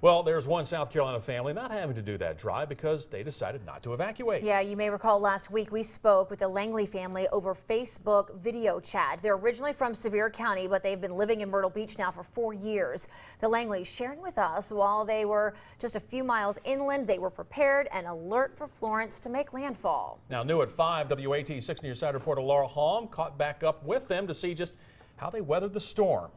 Well, there's one South Carolina family not having to do that drive because they decided not to evacuate. Yeah, you may recall last week we spoke with the Langley family over Facebook video chat. They're originally from Sevier County, but they've been living in Myrtle Beach now for 4 years. The Langleys sharing with us while they were just a few miles inland, they were prepared and alert for Florence to make landfall. Now new at 5, WATE 6 News Side reporter Laura Halm caught back up with them to see just how they weathered the storm.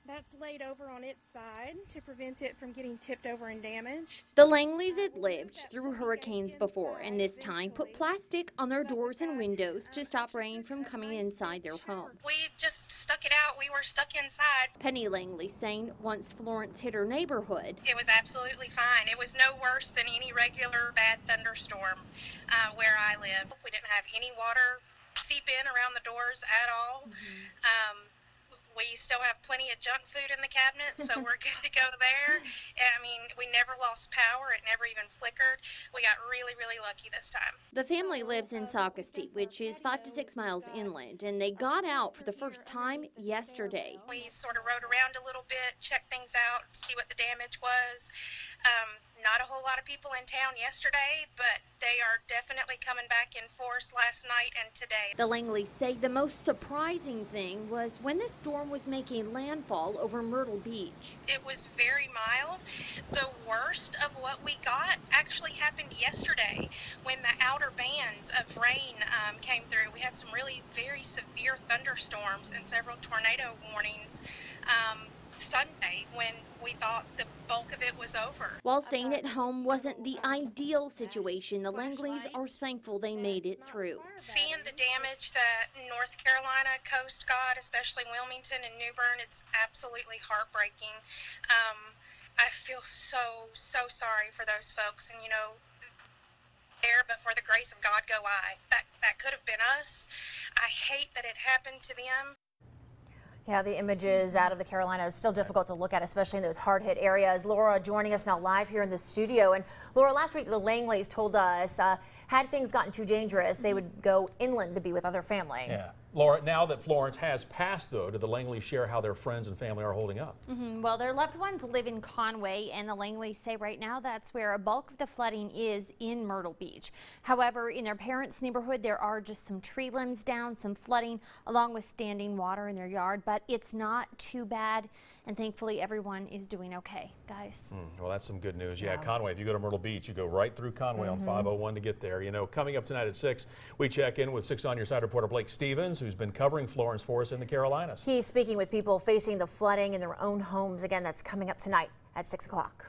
That's laid over on its side to prevent it from getting tipped over and damaged. The Langleys had lived through hurricanes before and this time put plastic on their doors and windows to stop rain from coming inside their home. We just stuck it out. We were stuck inside. Penny Langley saying once Florence hit her neighborhood, it was absolutely fine. It was no worse than any regular bad thunderstorm where I live. We didn't have any water seep in around the doors at all. We still have plenty of junk food in the cabinet, so we're good to go there. I mean, we never lost power. It never even flickered. We got really, really lucky this time. The family lives in Socastee, which is 5 to 6 miles inland, and they got out for the first time yesterday. We sort of rode around a little bit, checked things out, see what the damage was. Not a whole lot of people in town yesterday, but they are definitely coming back in force last night and today. The Langleys say the most surprising thing was when the storm was making landfall over Myrtle Beach. It was very mild. The worst of what we got actually happened yesterday when the outer bands of rain came through. We had some really very severe thunderstorms and several tornado warnings Sunday when we thought the bulk of it was over. While staying at home wasn't the ideal situation, the Langleys are thankful they made it through. Seeing the damage that North Carolina coast got, especially Wilmington and New Bern, it's absolutely heartbreaking. I feel so sorry for those folks, and you know, there, but for the grace of God go I. That could have been us. I hate that it happened to them. Yeah, the images out of the Carolinas is still difficult to look at, especially in those hard-hit areas. Laura joining us now live here in the studio. And Laura, last week the Langleys told us had things gotten too dangerous, they would go inland to be with other family. Yeah. Laura, now that Florence has passed, though, did the Langleys share how their friends and family are holding up? Well, their loved ones live in Conway, and the Langleys say right now that's where a bulk of the flooding is in Myrtle Beach. However, in their parents' neighborhood, there are just some tree limbs down, some flooding, along with standing water in their yard, but it's not too bad, and thankfully everyone is doing okay, guys. Well, that's some good news. Yeah, Conway, if you go to Myrtle Beach, you go right through Conway on 501 to get there. You know, coming up tonight at 6, we check in with 6 on Your Side reporter Blake Stevens, who's been covering Florence for us in the Carolinas. He's speaking with people facing the flooding in their own homes. Again, that's coming up tonight at 6 o'clock.